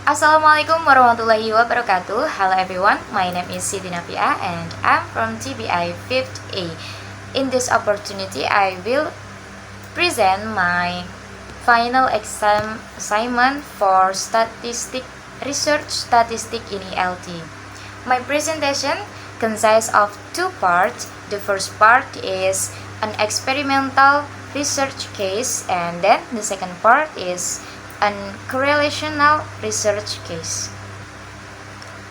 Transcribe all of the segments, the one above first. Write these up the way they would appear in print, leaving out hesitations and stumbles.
Assalamualaikum warahmatullahi wabarakatuh. Hello everyone, my name is Siti Nafia and I'm from TBI 5th A. In this opportunity, I will present my final exam assignment for research statistic in ELT. My presentation consists of two parts. The first part is an experimental research case, and then the second part is an correlational research case.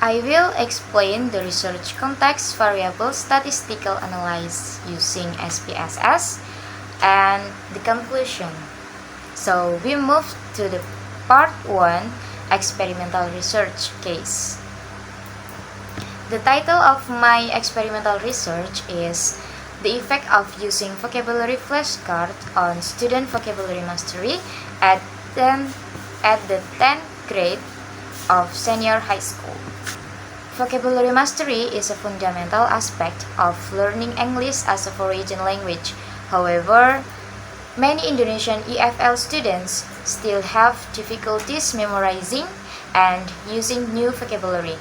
I will explain the research context variable statistical analysis using SPSS and the conclusion. So we move to the part 1, experimental research case. The title of my experimental research is The Effect of Using Vocabulary Flashcard on Student Vocabulary Mastery at the 10th grade of senior high school. Vocabulary mastery is a fundamental aspect of learning English as a foreign language. However, many Indonesian EFL students still have difficulties memorizing and using new vocabulary.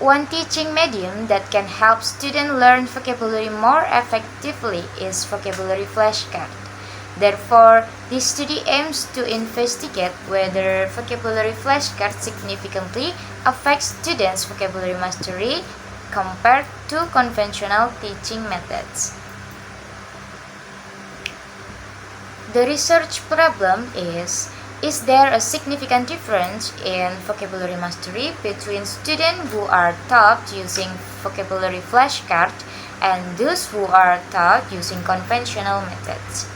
One teaching medium that can help students learn vocabulary more effectively is vocabulary flashcard. Therefore, this study aims to investigate whether vocabulary flashcards significantly affect students' vocabulary mastery compared to conventional teaching methods. The research problem is there a significant difference in vocabulary mastery between students who are taught using vocabulary flashcard and those who are taught using conventional methods?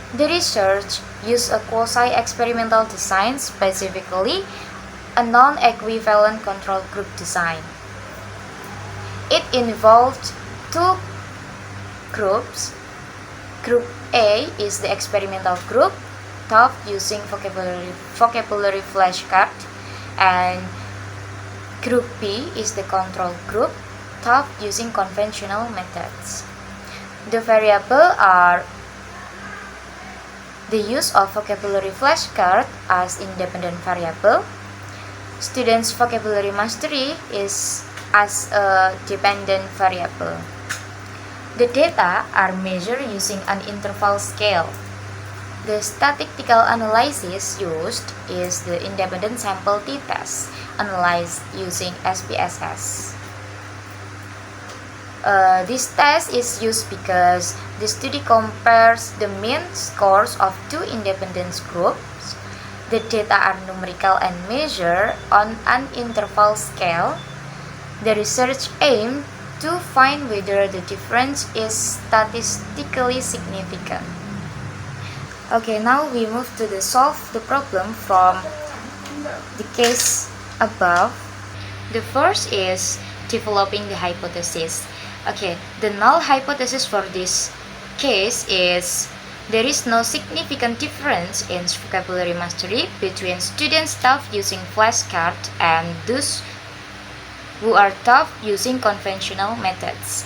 The research used a quasi-experimental design, specifically a non-equivalent control group design. It involved two groups. Group A is the experimental group, taught using vocabulary flashcard, and Group B is the control group, taught using conventional methods. The variables are the use of vocabulary flashcard as independent variable. Students' vocabulary mastery is as a dependent variable. The data are measured using an interval scale. The statistical analysis used is the independent sample t-test, analyzed using SPSS. This test is used because the study compares the mean scores of two independent groups. The data are numerical and measured on an interval scale. The research aimed to find whether the difference is statistically significant. Okay, now we move to solve the problem from the case above. The first is developing the hypothesis. Okay, the null hypothesis for this case is there is no significant difference in vocabulary mastery between students taught using flashcard and those who are taught using conventional methods.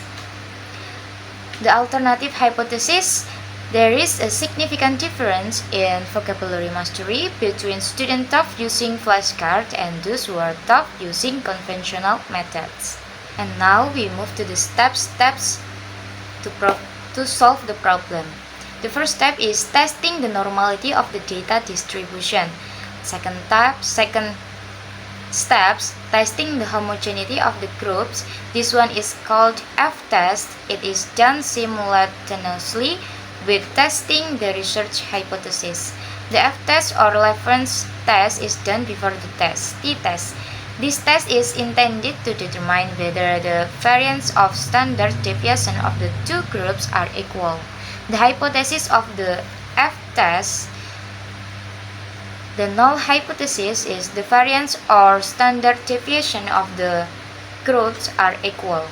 The alternative hypothesis, there is a significant difference in vocabulary mastery between students taught using flashcard and those who are taught using conventional methods. And now we move to the steps to solve the problem. The first step is testing the normality of the data distribution. Second steps, testing the homogeneity of the groups. This one is called F-test. It is done simultaneously with testing the research hypothesis. The F-test or reference test is done before the t-test. This test is intended to determine whether the variance of standard deviation of the two groups are equal. The hypothesis of the F-test, the null hypothesis, is the variance or standard deviation of the groups are equal.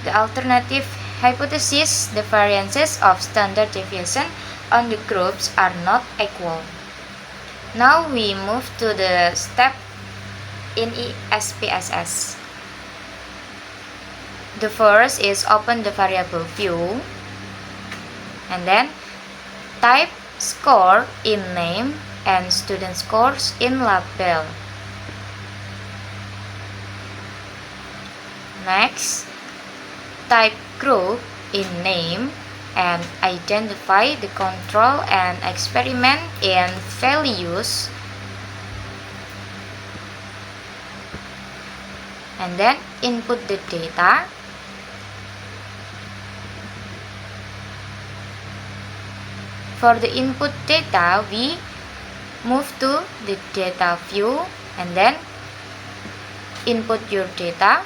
The alternative hypothesis, the variances of standard deviation on the groups are not equal. Now we move to the step in SPSS. The first is open the variable view and then type score in name and student scores in label. Next, type group in name and identify the control and experiment in values, and then input the data. For the input data, we move to the data view and then input your data,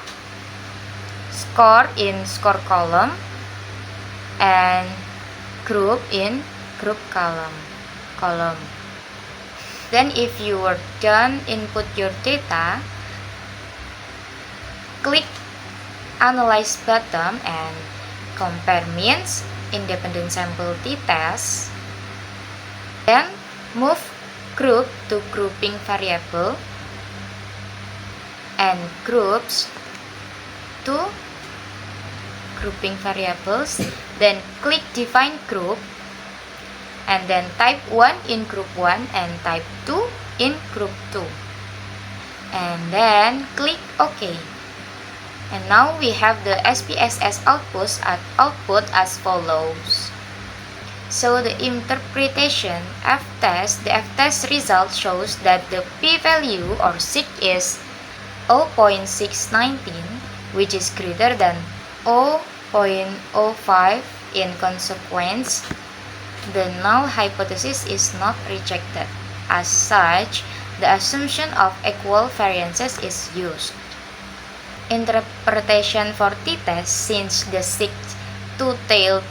score in score column, and group in group column. Then if you are done input your data, click analyze button and compare means independent sample t-test. Then move group to grouping variable and groups to grouping variables. Then click define group and then type 1 in group 1 and type 2 in group 2 and then click OK. And now we have the SPSS output as follows. So the interpretation F-test, the F-test result shows that the p-value or sig is 0.619, which is greater than 0.05. In consequence, the null hypothesis is not rejected. As such, the assumption of equal variances is used. Interpretation for t-test, since the sig two-tailed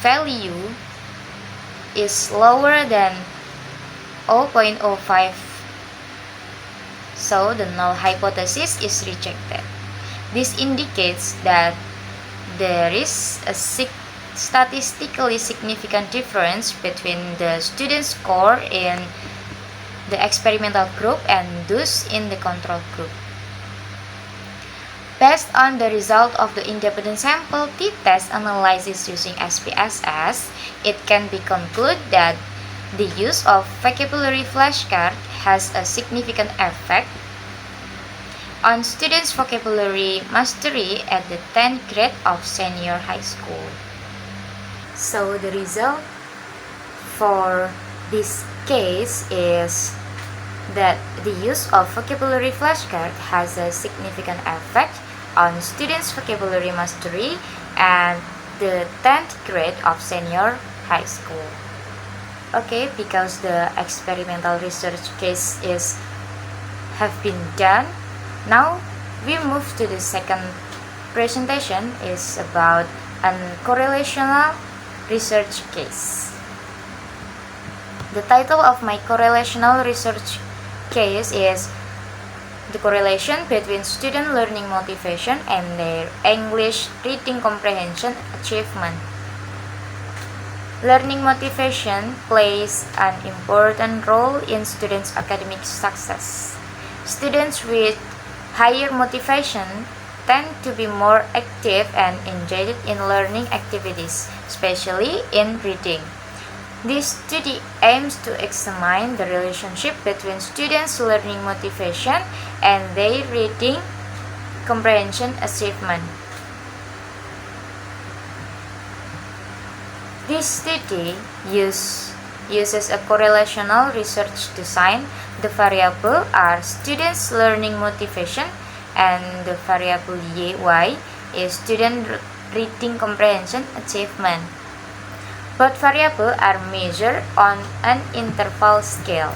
value is lower than 0.05, so the null hypothesis is rejected. This indicates that there is a statistically significant difference between the student score in the experimental group and those in the control group. Based on the result of the independent sample t-test analysis using SPSS, it can be concluded that the use of vocabulary flashcard has a significant effect on students' vocabulary mastery at the 10th grade of senior high school. So the result for this case is that the use of vocabulary flashcard has a significant effect on students' vocabulary mastery and the 10th grade of senior high school. Okay, because the experimental research case have been done, now we move to the second presentation. Is about an correlational research case. The title of my correlational research case is the correlation between student learning motivation and their English reading comprehension achievement. Learning motivation plays an important role in students' academic success. Students with higher motivation tend to be more active and engaged in learning activities, especially in reading. This study aims to examine the relationship between students' learning motivation and their reading comprehension achievement. This study uses a correlational research design. The variable are students' learning motivation and the variable Y is student reading comprehension achievement. Both variables are measured on an interval scale.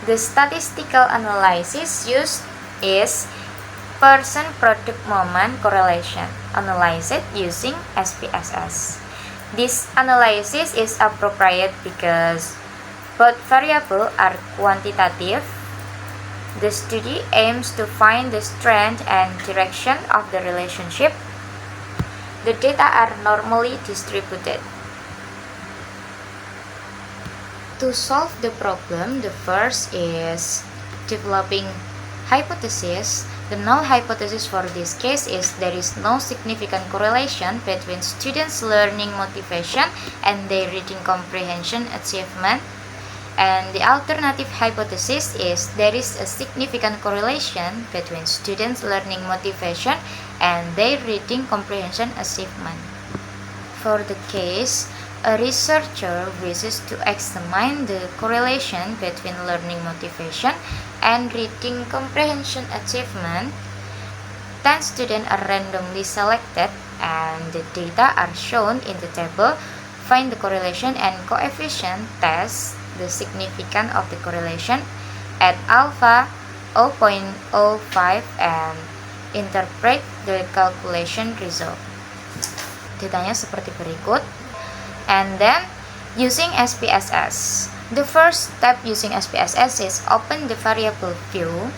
The statistical analysis used is person product moment correlation, analyzed using SPSS. This analysis is appropriate because both variables are quantitative. The study aims to find the strength and direction of the relationship. The data are normally distributed. To solve the problem, the first is developing hypothesis. The The null hypothesis for this case is there is no significant correlation between students' learning motivation and their reading comprehension achievement. And the alternative hypothesis is there is a significant correlation between students' learning motivation and their reading comprehension achievement. For the case, a researcher wishes to examine the correlation between learning motivation and reading comprehension achievement. 10 students are randomly selected and the data are shown in the table. Find the correlation and coefficient, test the significance of the correlation at alpha 0.05 and interpret the calculation result. Datanya seperti berikut. And then using SPSS. The first step using SPSS is open the variable view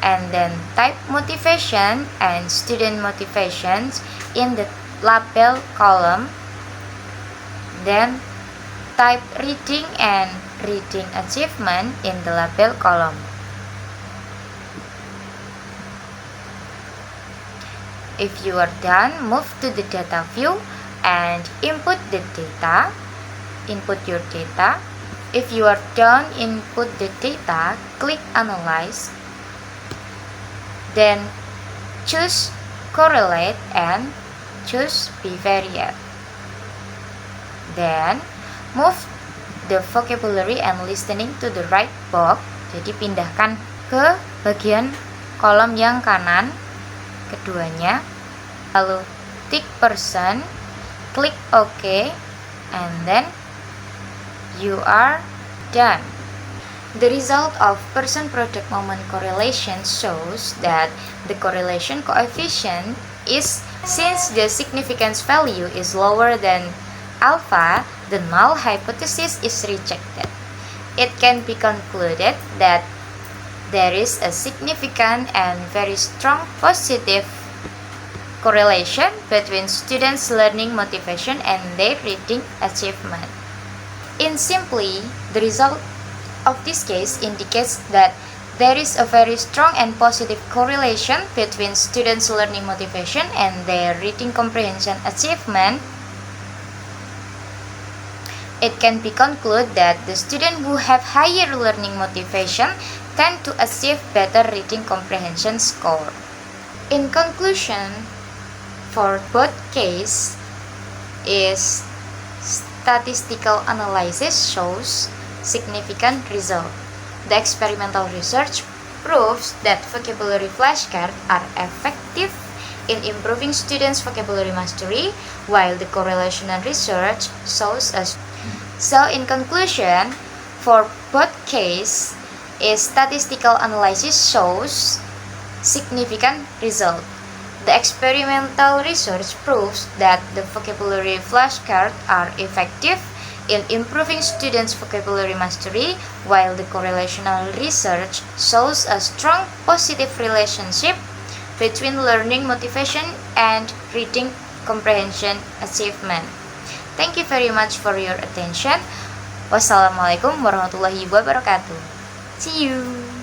and then type motivation and student motivations in the label column. Then type reading and reading achievement in the label column. If you are done, move to the data view and input the data. Input your data. If you are done, input the data, click Analyze. Then choose Correlate and choose Bivariate. Then move the vocabulary and listening to the right box. Jadi pindahkan ke bagian kolom yang kanan keduanya. Lalu tick person, klik OK, and then you are done. The result of person product moment correlation shows that the correlation coefficient is, since the significance value is lower than alpha, the null hypothesis is rejected. It can be concluded that there is a significant and very strong positive correlation between students' learning motivation and their reading achievement. In simply, the result of this case indicates that there is a very strong and positive correlation between students' learning motivation and their reading comprehension achievement. It can be concluded that the students who have higher learning motivation tend to achieve better reading comprehension score. In conclusion, for both cases is statistical analysis shows significant result. The experimental research proves that vocabulary flashcards are effective in improving students' vocabulary mastery, while the correlational research shows us. So in conclusion, for both cases, is statistical analysis shows significant result. The experimental research proves that the vocabulary flashcards are effective in improving students' vocabulary mastery, while the correlational research shows a strong positive relationship between learning motivation and reading comprehension achievement. Thank you very much for your attention. Wassalamualaikum warahmatullahi wabarakatuh. See you.